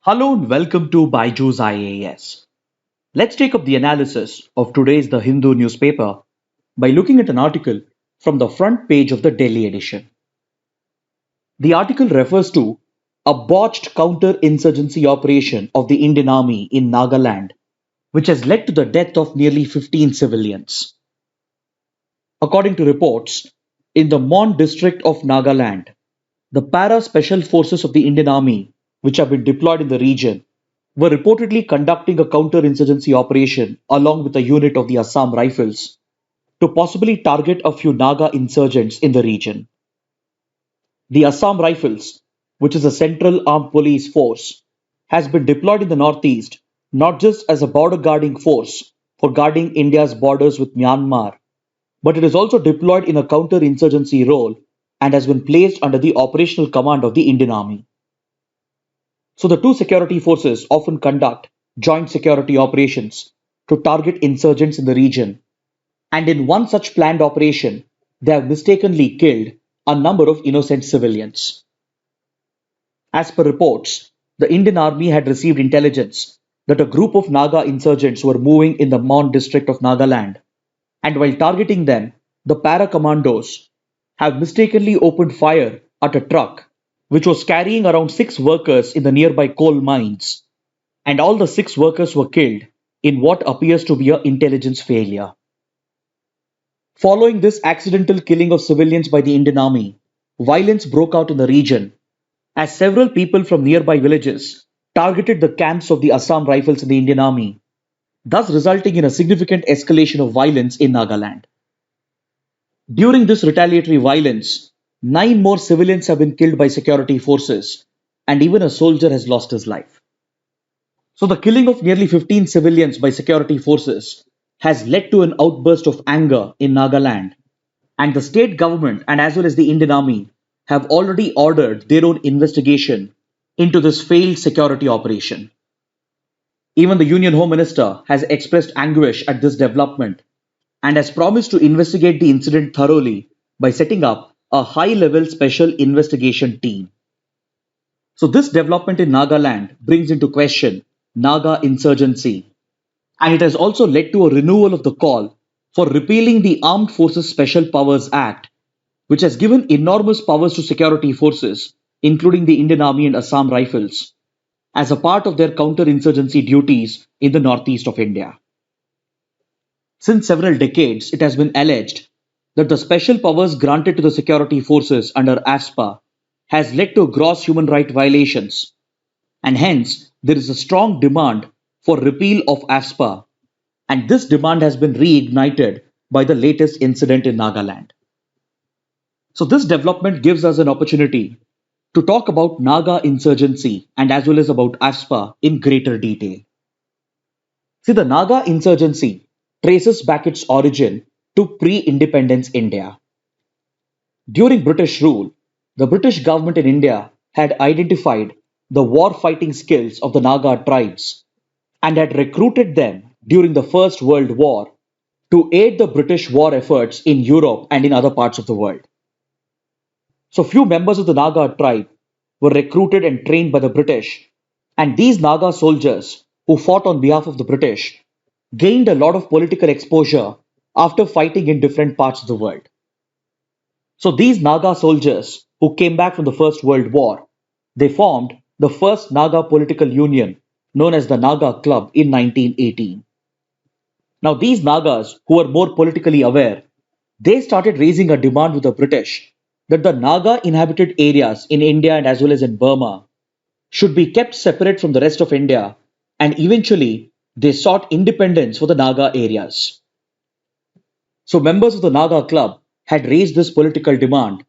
Hello and welcome to BYJU'S IAS. Let's take up the analysis of today's The Hindu newspaper by looking at an article from the front page of the Delhi edition. The article refers to a botched counter-insurgency operation of the Indian Army in Nagaland, which has led to the death of nearly 15 civilians. According to reports, in the Mon district of Nagaland, the para-special forces of the Indian Army, which have been deployed in the region, were reportedly conducting a counter-insurgency operation along with a unit of the Assam Rifles to possibly target a few Naga insurgents in the region. The Assam Rifles, which is a central armed police force, has been deployed in the northeast not just as a border guarding force for guarding India's borders with Myanmar, but it is also deployed in a counter-insurgency role and has been placed under the operational command of the Indian Army. So the two security forces often conduct joint security operations to target insurgents in the region, and in one such planned operation, they have mistakenly killed a number of innocent civilians. As per reports, the Indian Army had received intelligence that a group of Naga insurgents were moving in the Mon district of Nagaland, and while targeting them, the para-commandos have mistakenly opened fire at a truck which was carrying around 6 workers in the nearby coal mines, and all the 6 workers were killed in what appears to be an intelligence failure. Following this accidental killing of civilians by the Indian Army, violence broke out in the region as several people from nearby villages targeted the camps of the Assam Rifles in the Indian Army, thus resulting in a significant escalation of violence in Nagaland. During this retaliatory violence, 9 more civilians have been killed by security forces, and even a soldier has lost his life. So the killing of nearly 15 civilians by security forces has led to an outburst of anger in Nagaland, and the state government and as well as the Indian Army have already ordered their own investigation into this failed security operation. Even the Union Home Minister has expressed anguish at this development and has promised to investigate the incident thoroughly by setting up a high-level special investigation team. So this development in Nagaland brings into question Naga insurgency, and it has also led to a renewal of the call for repealing the Armed Forces Special Powers Act, which has given enormous powers to security forces, including the Indian Army and Assam Rifles, as a part of their counter-insurgency duties in the northeast of India. Since several decades, it has been alleged that the special powers granted to the security forces under AFSPA has led to gross human rights violations, and hence there is a strong demand for repeal of AFSPA, and this demand has been reignited by the latest incident in Nagaland. So this development gives us an opportunity to talk about Naga insurgency and as well as about AFSPA in greater detail. See, the Naga insurgency traces back its origin to pre-independence India. During British rule, the British government in India had identified the war-fighting skills of the Naga tribes and had recruited them during the First World War to aid the British war efforts in Europe and in other parts of the world. So few members of the Naga tribe were recruited and trained by the British, and these Naga soldiers who fought on behalf of the British gained a lot of political exposure after fighting in different parts of the world. So these Naga soldiers who came back from the First World War, they formed the first Naga political union known as the Naga Club in 1918. Now these Nagas who were more politically aware, they started raising a demand with the British that the Naga inhabited areas in India and as well as in Burma should be kept separate from the rest of India, and eventually they sought independence for the Naga areas. So members of the Naga Club had raised this political demand,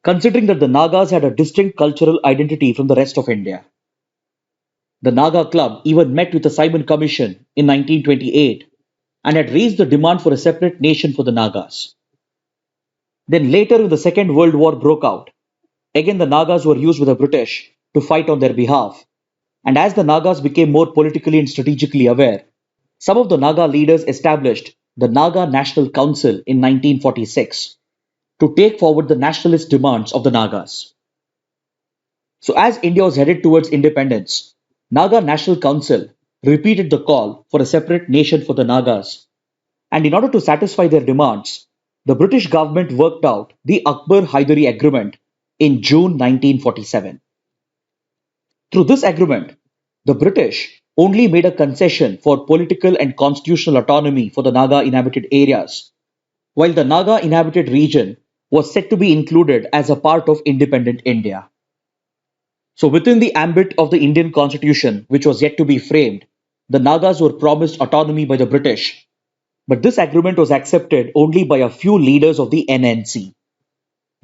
considering that the Nagas had a distinct cultural identity from the rest of India. The Naga Club even met with the Simon Commission in 1928 and had raised the demand for a separate nation for the Nagas. Then later when the Second World War broke out, again the Nagas were used with the British to fight on their behalf, and as the Nagas became more politically and strategically aware, some of the Naga leaders established the Naga National Council in 1946 to take forward the nationalist demands of the Nagas. So as India was headed towards independence, Naga National Council repeated the call for a separate nation for the Nagas, and in order to satisfy their demands, the British government worked out the Akbar-Hyderabad Agreement in June 1947. Through this agreement, the British only made a concession for political and constitutional autonomy for the Naga inhabited areas, while the Naga inhabited region was said to be included as a part of independent India. So, within the ambit of the Indian constitution, which was yet to be framed, the Nagas were promised autonomy by the British, but this agreement was accepted only by a few leaders of the NNC.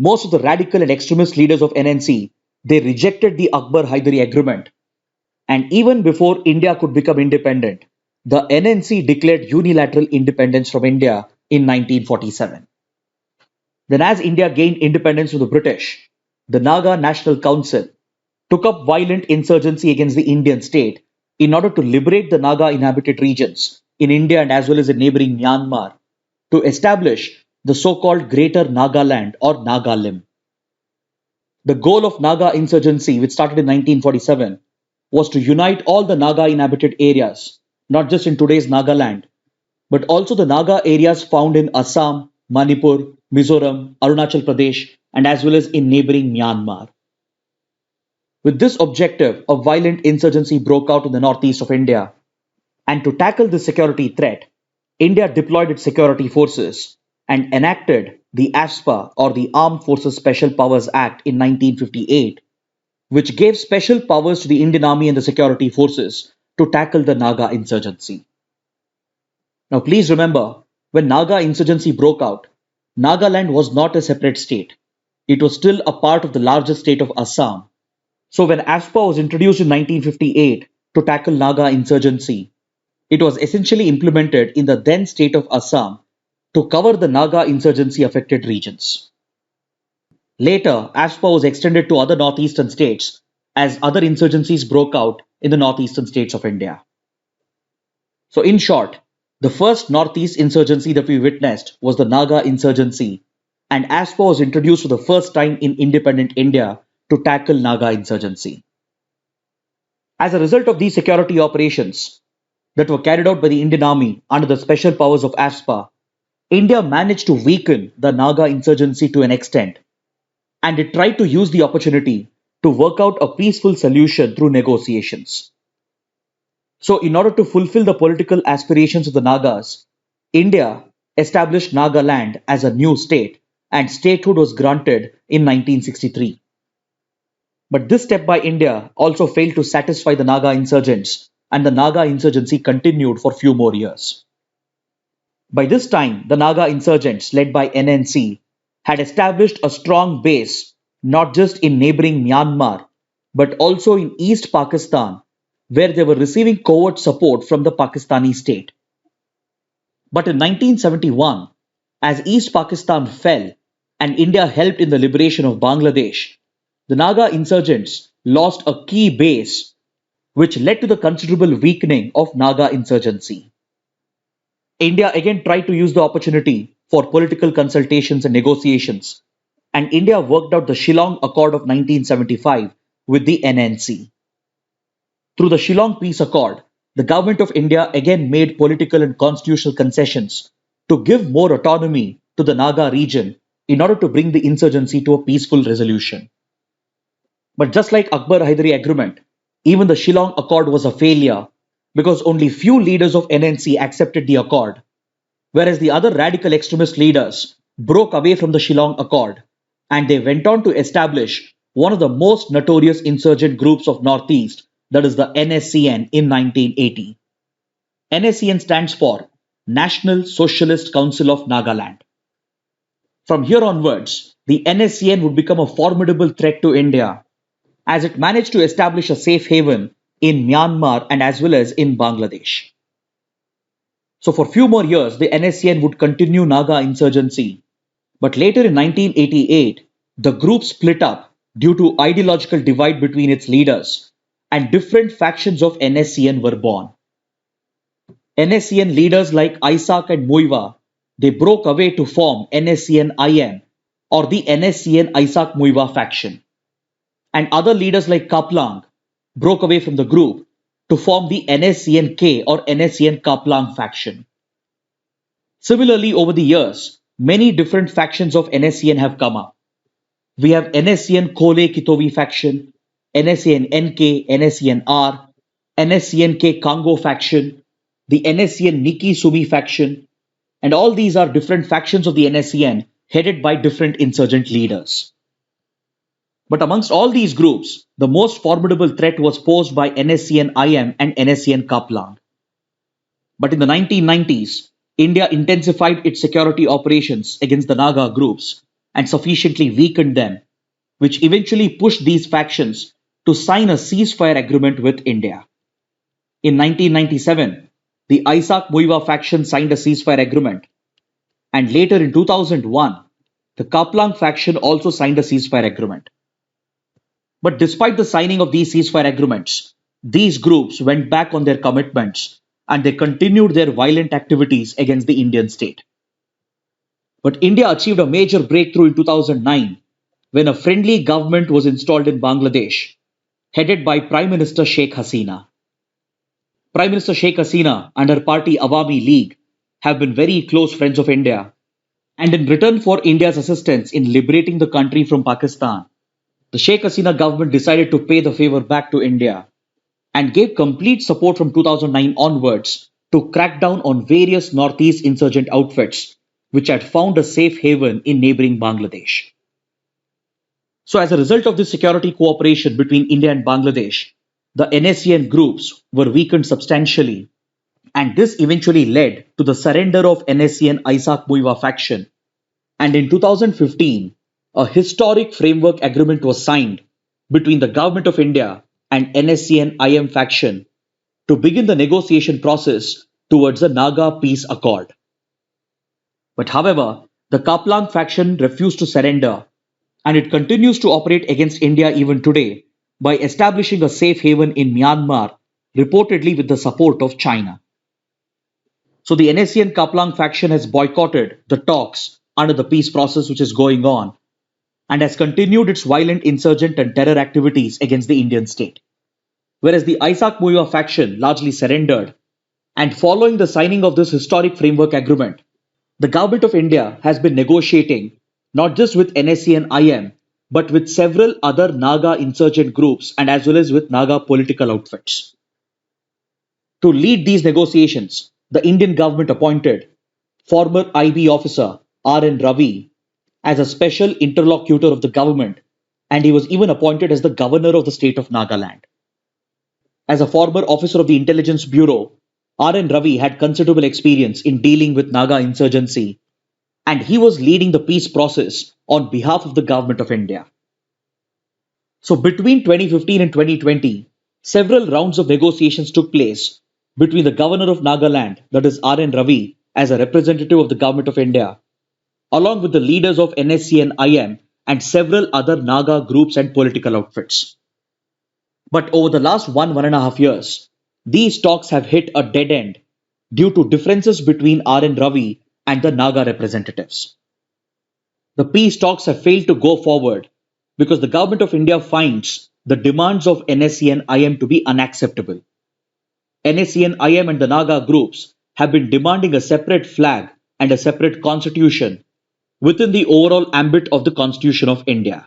Most of the radical and extremist leaders of NNC, they rejected the Akbar-Hyderabad Agreement. And even before India could become independent, the NNC declared unilateral independence from India in 1947. Then as India gained independence from the British, the Naga National Council took up violent insurgency against the Indian state in order to liberate the Naga inhabited regions in India and as well as in neighboring Myanmar to establish the so-called Greater Nagaland or Nagalim. The goal of Naga insurgency, which started in 1947, was to unite all the Naga inhabited areas, not just in today's Nagaland, but also the Naga areas found in Assam, Manipur, Mizoram, Arunachal Pradesh, and as well as in neighboring Myanmar. With this objective, a violent insurgency broke out in the northeast of India. And to tackle this security threat, India deployed its security forces and enacted the AFSPA or the Armed Forces Special Powers Act in 1958, which gave special powers to the Indian Army and the security forces to tackle the Naga insurgency. Now please remember, when Naga insurgency broke out, Nagaland was not a separate state. It was still a part of the larger state of Assam. So when AFSPA was introduced in 1958 to tackle Naga insurgency, it was essentially implemented in the then state of Assam to cover the Naga insurgency affected regions. Later, AFSPA was extended to other northeastern states as other insurgencies broke out in the northeastern states of India. So in short, the first northeast insurgency that we witnessed was the Naga insurgency, and AFSPA was introduced for the first time in independent India to tackle Naga insurgency. As a result of these security operations that were carried out by the Indian Army under the special powers of AFSPA, India managed to weaken the Naga insurgency to an extent, and it tried to use the opportunity to work out a peaceful solution through negotiations. So, in order to fulfill the political aspirations of the Nagas, India established Nagaland as a new state, and statehood was granted in 1963. But this step by India also failed to satisfy the Naga insurgents, and the Naga insurgency continued for few more years. By this time, the Naga insurgents, led by NNC, had established a strong base not just in neighboring Myanmar, but also in East Pakistan, where they were receiving covert support from the Pakistani state. But in 1971, as East Pakistan fell and India helped in the liberation of Bangladesh, the Naga insurgents lost a key base, which led to the considerable weakening of Naga insurgency. India again tried to use the opportunity for political consultations and negotiations, and India worked out the Shillong Accord of 1975 with the NNC. Through the Shillong Peace Accord, the government of India again made political and constitutional concessions to give more autonomy to the Naga region in order to bring the insurgency to a peaceful resolution. But just like Akbar-Hyderabad Agreement, even the Shillong Accord was a failure because only few leaders of NNC accepted the accord, whereas the other radical extremist leaders broke away from the Shillong Accord and they went on to establish one of the most notorious insurgent groups of Northeast, that is the NSCN, in 1980. NSCN stands for National Socialist Council of Nagaland. From here onwards, the NSCN would become a formidable threat to India, as it managed to establish a safe haven in Myanmar and as well as in Bangladesh. So for few more years, the NSCN would continue Naga insurgency. But later in 1988, the group split up due to ideological divide between its leaders, and different factions of NSCN were born. NSCN leaders like Isaac and Muiwa, they broke away to form NSCN-IM or the NSCN Isaac Muiwa faction. And other leaders like Kaplang broke away from the group to form the NSCN-K or NSCN-Kaplang faction. Similarly, over the years, many different factions of NSCN have come up. We have NSCN Kole Kitovi faction, NSCN NK, NSCN R, NSCN K Congo faction, the NSCN Niki Sumi faction, and all these are different factions of the NSCN headed by different insurgent leaders. But amongst all these groups, the most formidable threat was posed by NSCN IM and NSCN Kaplang. But in the 1990s, India intensified its security operations against the Naga groups and sufficiently weakened them, which eventually pushed these factions to sign a ceasefire agreement with India. In 1997, the Isaac Muiwa faction signed a ceasefire agreement, and later in 2001, the Kaplang faction also signed a ceasefire agreement. But despite the signing of these ceasefire agreements, these groups went back on their commitments and they continued their violent activities against the Indian state. But India achieved a major breakthrough in 2009 when a friendly government was installed in Bangladesh, headed by Prime Minister Sheikh Hasina. Prime Minister Sheikh Hasina and her party Awami League have been very close friends of India, and in return for India's assistance in liberating the country from Pakistan, the Sheikh Hasina government decided to pay the favor back to India and gave complete support from 2009 onwards to crack down on various Northeast insurgent outfits which had found a safe haven in neighboring Bangladesh. So as a result of this security cooperation between India and Bangladesh, the NSCN groups were weakened substantially, and this eventually led to the surrender of NSCN Isaac Muiwa faction. And in 2015, a historic framework agreement was signed between the Government of India and NSCN IM faction to begin the negotiation process towards the Naga Peace Accord. But however, the Kaplang faction refused to surrender, and it continues to operate against India even today by establishing a safe haven in Myanmar, reportedly with the support of China. So the NSCN Kaplang faction has boycotted the talks under the peace process which is going on and has continued its violent insurgent and terror activities against the Indian state. Whereas the Isaac Muiwa faction largely surrendered, and following the signing of this historic framework agreement, the Government of India has been negotiating not just with NSCN IM, but with several other Naga insurgent groups and as well as with Naga political outfits. To lead these negotiations, the Indian government appointed former IB officer R.N. Ravi as a special interlocutor of the government, and he was even appointed as the governor of the state of Nagaland. As a former officer of the Intelligence Bureau, R.N. Ravi had considerable experience in dealing with Naga insurgency, and he was leading the peace process on behalf of the Government of India. So between 2015 and 2020, several rounds of negotiations took place between the governor of Nagaland, that is R.N. Ravi, as a representative of the Government of India, along with the leaders of NSCN IM and several other Naga groups and political outfits. But over the last 1.5 years, these talks have hit a dead end due to differences between R.N. Ravi and the Naga representatives. The peace talks have failed to go forward because the Government of India finds the demands of NSCN IM to be unacceptable. NSCN IM and the Naga groups have been demanding a separate flag and a separate constitution within the overall ambit of the Constitution of India.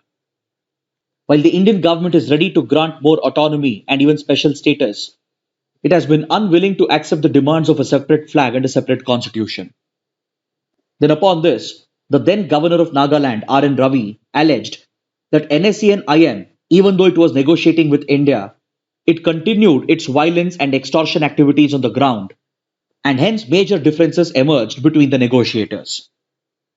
While the Indian government is ready to grant more autonomy and even special status, it has been unwilling to accept the demands of a separate flag and a separate constitution. Then upon this, the then governor of Nagaland, R.N. Ravi, alleged that NSCN IM, even though it was negotiating with India, it continued its violence and extortion activities on the ground, and hence major differences emerged between the negotiators.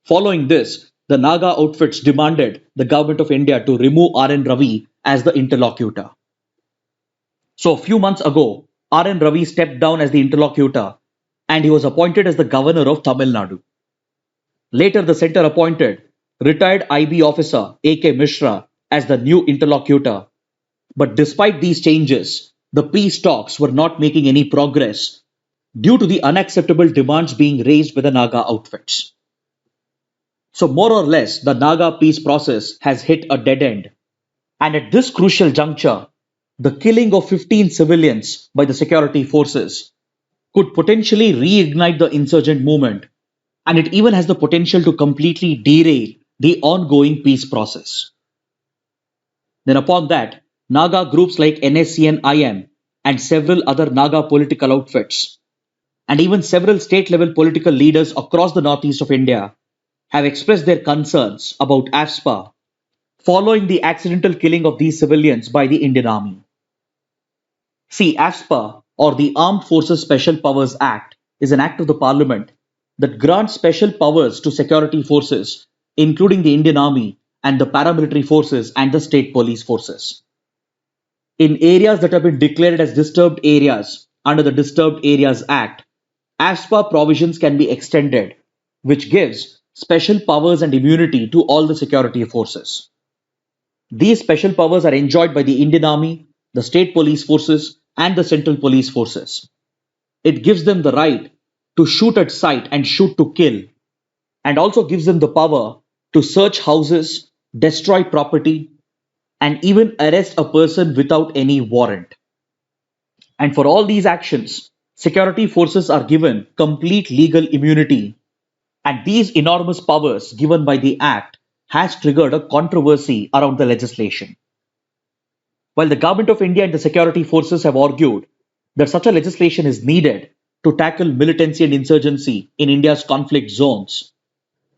Following this, the Naga outfits demanded the Government of India to remove R.N. Ravi as the interlocutor. So a few months ago, R.N. Ravi stepped down as the interlocutor and he was appointed as the governor of Tamil Nadu. Later, the center appointed retired IB officer A.K. Mishra as the new interlocutor. But despite these changes, the peace talks were not making any progress due to the unacceptable demands being raised by the Naga outfits. So more or less, the Naga peace process has hit a dead end. And at this crucial juncture, The killing of 15 civilians by the security forces could potentially reignite the insurgent movement, and it even has the potential to completely derail the ongoing peace process. Then, upon that, Naga groups like NSCN-IM and several other Naga political outfits, and even several state level political leaders across the northeast of India, have expressed their concerns about AFSPA following the accidental killing of these civilians by the Indian Army. See, AFSPA, or the Armed Forces Special Powers Act, is an act of the Parliament that grants special powers to security forces, including the Indian Army and the paramilitary forces and the state police forces. In areas that have been declared as disturbed areas under the Disturbed Areas Act, AFSPA provisions can be extended, which gives special powers and immunity to all the security forces. These special powers are enjoyed by the Indian Army, the state police forces, and the central police forces. It gives them the right to shoot at sight and shoot to kill, and also gives them the power to search houses, destroy property, and even arrest a person without any warrant. And for all these actions, security forces are given complete legal immunity, and these enormous powers given by the Act has triggered a controversy around the legislation. While the Government of India and the security forces have argued that such a legislation is needed to tackle militancy and insurgency in India's conflict zones,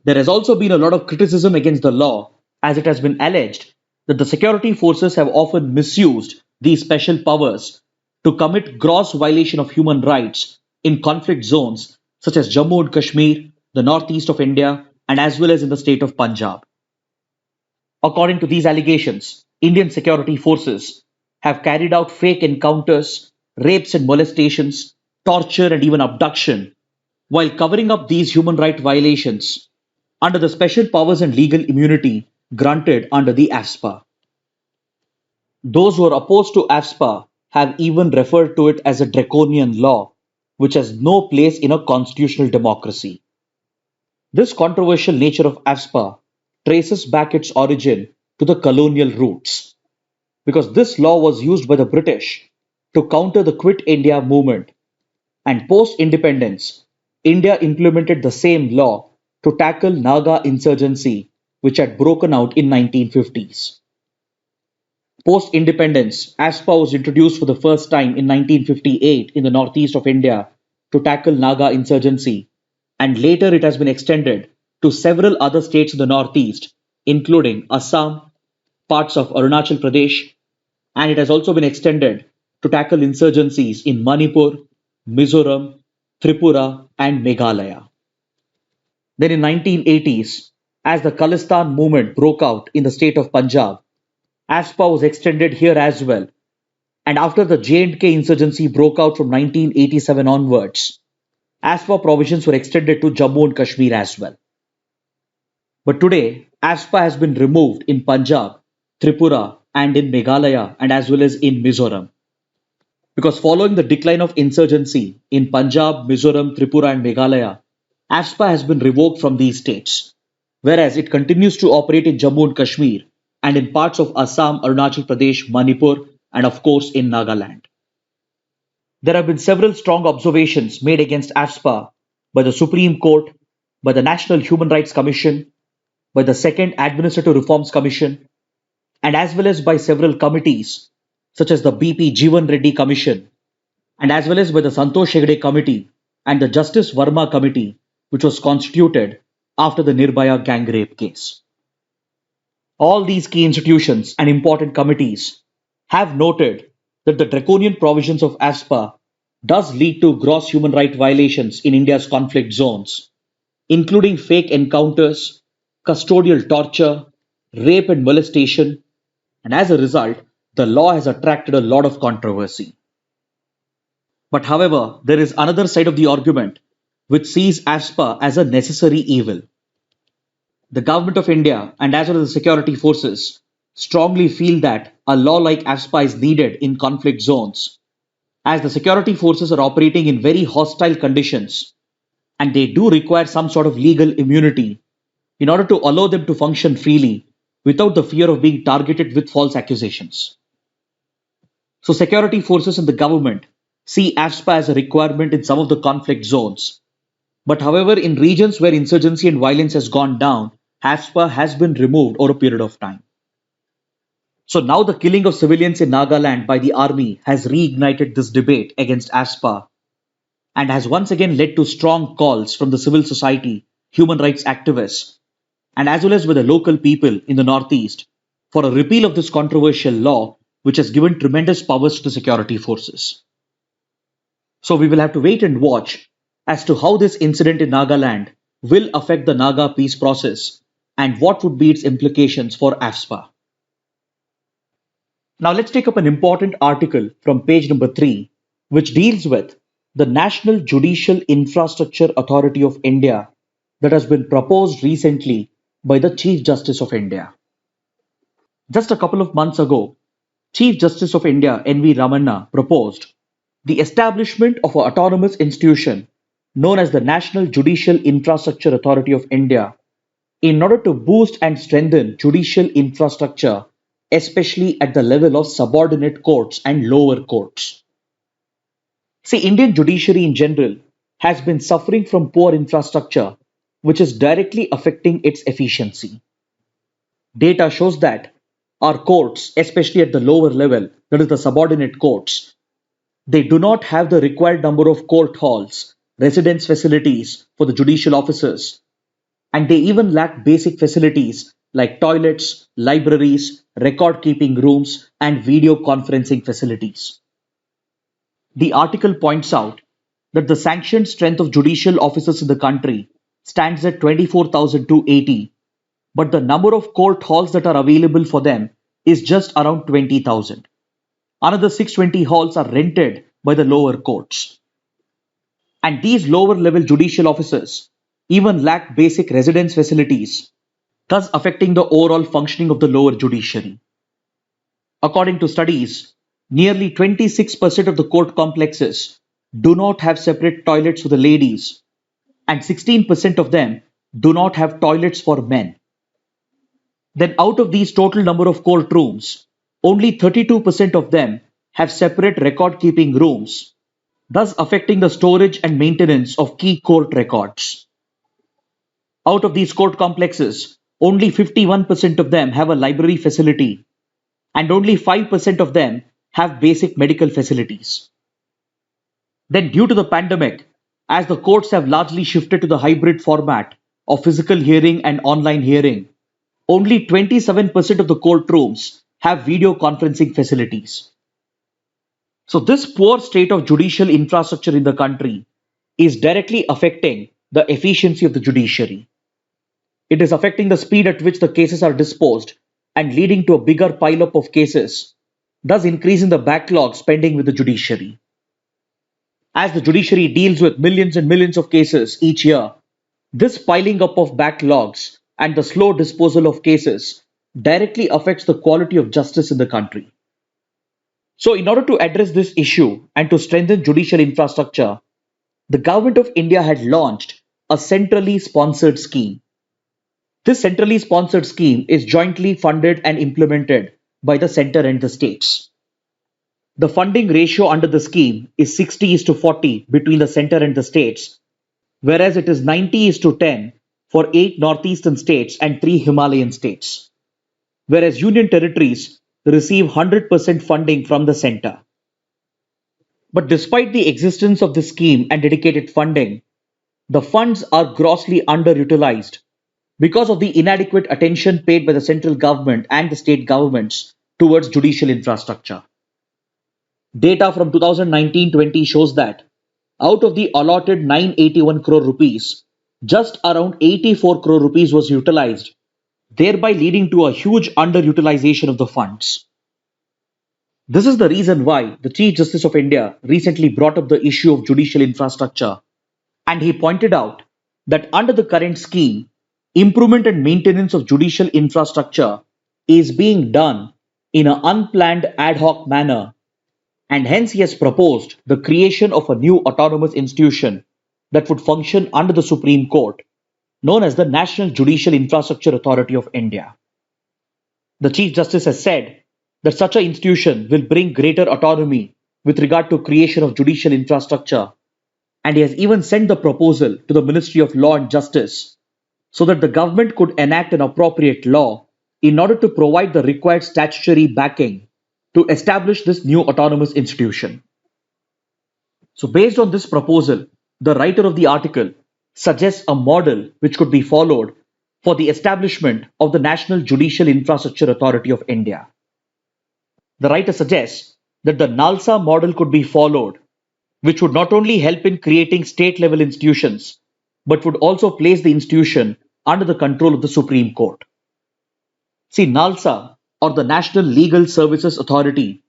there has also been a lot of criticism against the law, as it has been alleged that the security forces have often misused these special powers to commit gross violation of human rights in conflict zones such as Jammu and Kashmir, the northeast of India, and as well as in the state of Punjab. According to these allegations, Indian security forces have carried out fake encounters, rapes and molestations, torture, and even abduction, while covering up these human rights violations under the special powers and legal immunity granted under the AFSPA. Those who are opposed to AFSPA have even referred to it as a draconian law, which has no place in a constitutional democracy. This controversial nature of AFSPA traces back its origin to the colonial roots, because this law was used by the British to counter the Quit India movement, and post independence, India implemented the same law to tackle Naga insurgency, which had broken out in 1950s. Post independence, AFSPA was introduced for the first time in 1958 in the northeast of India to tackle Naga insurgency, and later it has been extended to several other states in the northeast, including Assam, parts of Arunachal Pradesh, and it has also been extended to tackle insurgencies in Manipur, Mizoram, Tripura, and Meghalaya. Then in 1980s, as the Khalistan movement broke out in the state of Punjab, AFSPA was extended here as well. And after the J&K insurgency broke out from 1987 onwards, AFSPA provisions were extended to Jammu and Kashmir as well. But today, AFSPA has been removed in Punjab, Tripura, and in Meghalaya, and as well as in Mizoram. Because following the decline of insurgency in Punjab, Mizoram, Tripura, and Meghalaya, AFSPA has been revoked from these states, whereas it continues to operate in Jammu and Kashmir and in parts of Assam, Arunachal Pradesh, Manipur, and of course in Nagaland. There have been several strong observations made against AFSPA by the Supreme Court, by the National Human Rights Commission, by the Second Administrative Reforms Commission, and as well as by several committees such as the BP Jeevan Reddy Commission, and as well as by the Santosh Hegde Committee and the Justice Verma Committee, which was constituted after the Nirbhaya gang rape case. All these key institutions and important committees have noted that the draconian provisions of AFSPA does lead to gross human rights violations in India's conflict zones, including fake encounters, custodial torture, rape and molestation, and as a result, the law has attracted a lot of controversy. But however, there is another side of the argument which sees AFSPA as a necessary evil. The Government of India and as well as the security forces strongly feel that a law like AFSPA is needed in conflict zones, as the security forces are operating in very hostile conditions and they do require some sort of legal immunity in order to allow them to function freely without the fear of being targeted with false accusations. So security forces in the government see AFSPA as a requirement in some of the conflict zones. But however, in regions where insurgency and violence has gone down, AFSPA has been removed over a period of time. So now the killing of civilians in Nagaland by the army has reignited this debate against AFSPA and has once again led to strong calls from the civil society, human rights activists, and as well as with the local people in the Northeast for a repeal of this controversial law, which has given tremendous powers to the security forces. So we will have to wait and watch as to how this incident in Nagaland will affect the Naga peace process and what would be its implications for AFSPA. Now let's take up an important article from page number 3, which deals with the National Judicial Infrastructure Authority of India that has been proposed recently by the Chief Justice of India. Just a couple of months ago, Chief Justice of India N.V. Ramanna proposed the establishment of an autonomous institution known as the National Judicial Infrastructure Authority of India in order to boost and strengthen judicial infrastructure, especially at the level of subordinate courts and lower courts. See, Indian judiciary in general has been suffering from poor infrastructure, which is directly affecting its efficiency. Data shows that our courts, especially at the lower level, that is the subordinate courts, they do not have the required number of court halls, residence facilities for the judicial officers, and they even lack basic facilities like toilets, libraries, record-keeping rooms, and video conferencing facilities. The article points out that the sanctioned strength of judicial officers in the country stands at 24,280, but the number of court halls that are available for them is just around 20,000. Another 620 halls are rented by the lower courts. And these lower level judicial officers even lack basic residence facilities, thus affecting the overall functioning of the lower judiciary. According to studies, nearly 26% of the court complexes do not have separate toilets for the ladies, and 16% of them do not have toilets for men. Then out of these total number of courtrooms, only 32% of them have separate record-keeping rooms, thus affecting the storage and maintenance of key court records. Out of these court complexes, only 51% of them have a library facility, and only 5% of them have basic medical facilities. Then due to the pandemic, as the courts have largely shifted to the hybrid format of physical hearing and online hearing, only 27% of the courtrooms have video conferencing facilities. So this poor state of judicial infrastructure in the country is directly affecting the efficiency of the judiciary. It is affecting the speed at which the cases are disposed and leading to a bigger pileup of cases, thus increasing the backlogs pending with the judiciary. As the judiciary deals with millions and millions of cases each year, this piling up of backlogs and the slow disposal of cases directly affects the quality of justice in the country. So in order to address this issue and to strengthen judicial infrastructure, the Government of India had launched a centrally sponsored scheme. This centrally sponsored scheme is jointly funded and implemented by the center and the states. The funding ratio under the scheme is 60:40 between the center and the states, whereas it is 90:10 for 8 northeastern states and 3 Himalayan states, whereas union territories receive 100% funding from the center. But despite the existence of this scheme and dedicated funding, the funds are grossly underutilized because of the inadequate attention paid by the central government and the state governments towards judicial infrastructure. Data from 2019-20 shows that out of the allotted 981 crore rupees, just around 84 crore rupees was utilized, thereby leading to a huge underutilization of the funds. This is the reason why the Chief Justice of India recently brought up the issue of judicial infrastructure, and he pointed out that under the current scheme, improvement and maintenance of judicial infrastructure is being done in an unplanned ad hoc manner, and hence he has proposed the creation of a new autonomous institution that would function under the Supreme Court, known as the National Judicial Infrastructure Authority of India. The Chief Justice has said that such an institution will bring greater autonomy with regard to creation of judicial infrastructure, and he has even sent the proposal to the Ministry of Law and Justice so that the government could enact an appropriate law in order to provide the required statutory backing to establish this new autonomous institution. So, based on this proposal, the writer of the article suggests a model which could be followed for the establishment of the National Judicial Infrastructure Authority of India. The writer suggests that the NALSA model could be followed, which would not only help in creating state level institutions, but would also place the institution under the control of the Supreme Court. See, NALSA, or the National Legal Services Authority,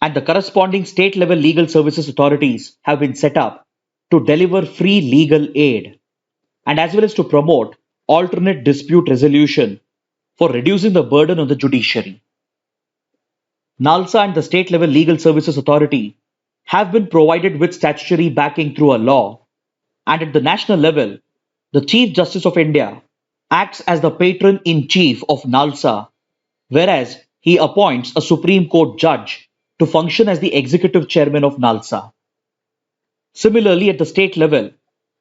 and the corresponding state level legal services authorities have been set up to deliver free legal aid and as well as to promote alternate dispute resolution for reducing the burden on the judiciary. NALSA and the state level legal services authority have been provided with statutory backing through a law, and at the national level, the Chief Justice of India acts as the patron in chief of NALSA, whereas he appoints a Supreme Court judge to function as the executive chairman of NALSA. Similarly, at the state level,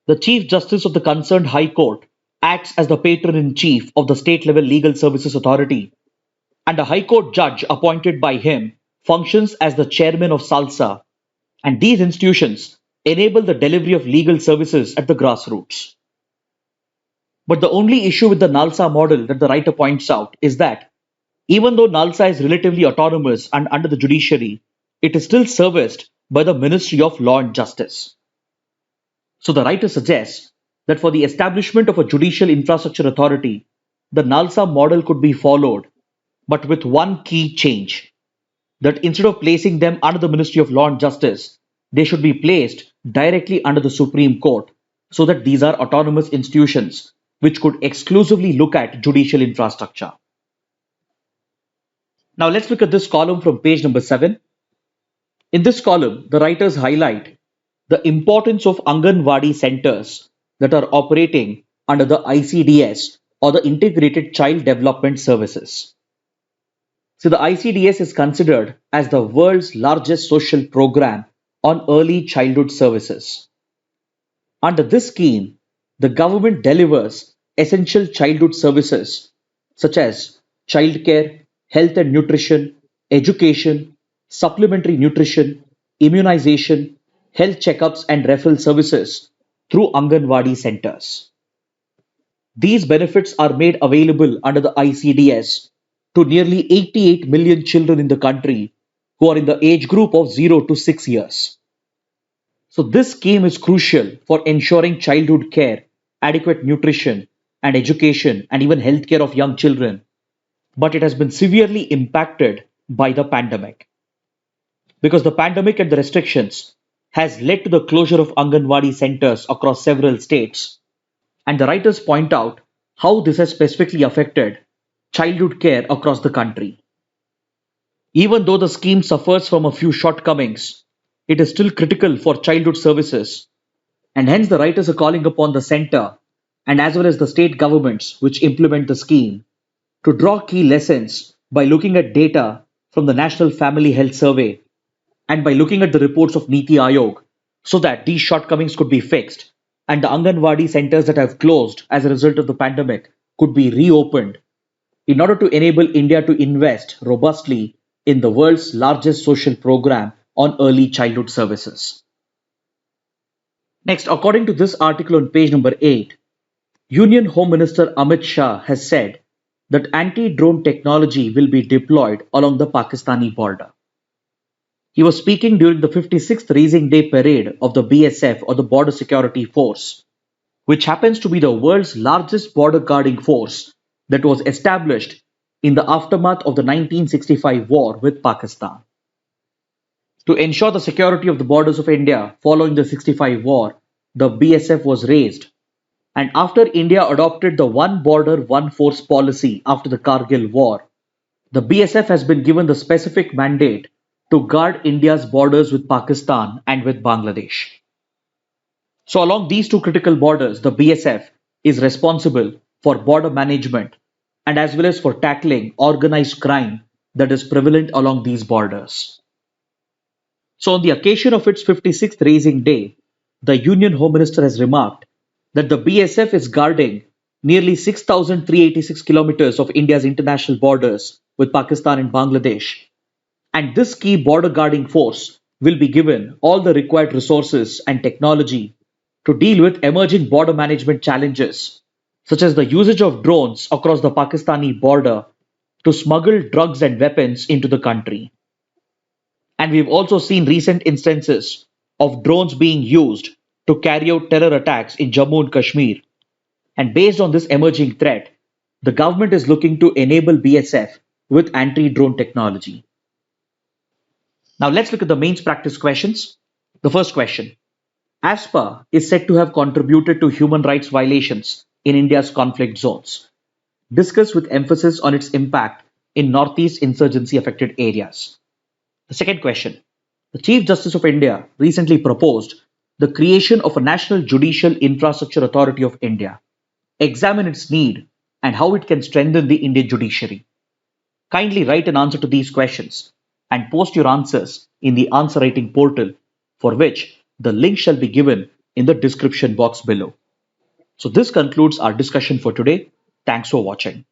the Chief Justice of the concerned High Court acts as the patron in chief of the state level legal services authority, and a High Court judge appointed by him functions as the chairman of SALSA, and these institutions enable the delivery of legal services at the grassroots. But the only issue with the NALSA model that the writer points out is that even though NALSA is relatively autonomous and under the judiciary, it is still serviced by the Ministry of Law and Justice. So the writer suggests that for the establishment of a judicial infrastructure authority, the NALSA model could be followed, but with one key change, that instead of placing them under the Ministry of Law and Justice, they should be placed directly under the Supreme Court so that these are autonomous institutions which could exclusively look at judicial infrastructure. Now let's look at this column from page number 7. In this column, the writers highlight the importance of anganwadi centers that are operating under the ICDS, or the Integrated Child Development Services. So the ICDS is considered as the world's largest social program on early childhood services. Under this scheme, the government delivers essential childhood services such as childcare, health and nutrition, education, supplementary nutrition, immunization, health checkups and referral services through Anganwadi centers. These benefits are made available under the ICDS to nearly 88 million children in the country who are in the age group of 0 to 6 years. So this scheme is crucial for ensuring childhood care, adequate nutrition and education and even healthcare of young children, but it has been severely impacted by the pandemic. Because the pandemic and the restrictions has led to the closure of Anganwadi centers across several states, and the writers point out how this has specifically affected childhood care across the country. Even though the scheme suffers from a few shortcomings, it is still critical for childhood services, and hence the writers are calling upon the center and as well as the state governments which implement the scheme to draw key lessons by looking at data from the National Family Health Survey and by looking at the reports of Niti Aayog so that these shortcomings could be fixed and the Anganwadi centers that have closed as a result of the pandemic could be reopened in order to enable India to invest robustly in the world's largest social program on early childhood services. Next, according to this article on page number 8, Union Home Minister Amit Shah has said that anti-drone technology will be deployed along the Pakistani border. He was speaking during the 56th Raising Day parade of the BSF, or the Border Security Force, which happens to be the world's largest border guarding force that was established in the aftermath of the 1965 war with Pakistan. To ensure the security of the borders of India following the 65 war, the BSF was raised. And after India adopted the One Border, One Force policy after the Kargil war, the BSF has been given the specific mandate to guard India's borders with Pakistan and with Bangladesh. So along these two critical borders, the BSF is responsible for border management and as well as for tackling organized crime that is prevalent along these borders. So, on the occasion of its 56th raising day, the Union Home Minister has remarked that the BSF is guarding nearly 6,386 kilometers of India's international borders with Pakistan and Bangladesh. And this key border guarding force will be given all the required resources and technology to deal with emerging border management challenges, such as the usage of drones across the Pakistani border to smuggle drugs and weapons into the country. And we've also seen recent instances of drones being used to carry out terror attacks in Jammu and Kashmir. And based on this emerging threat, the government is looking to enable BSF with anti-drone technology. Now let's look at the mains practice questions. The first question. AFSPA is said to have contributed to human rights violations in India's conflict zones. Discuss with emphasis on its impact in Northeast insurgency affected areas. The second question. The Chief Justice of India recently proposed the creation of a National Judicial Infrastructure Authority of India. Examine its need and how it can strengthen the Indian judiciary. Kindly write an answer to these questions and post your answers in the answer writing portal, for which the link shall be given in the description box below. So this concludes our discussion for today. Thanks for watching.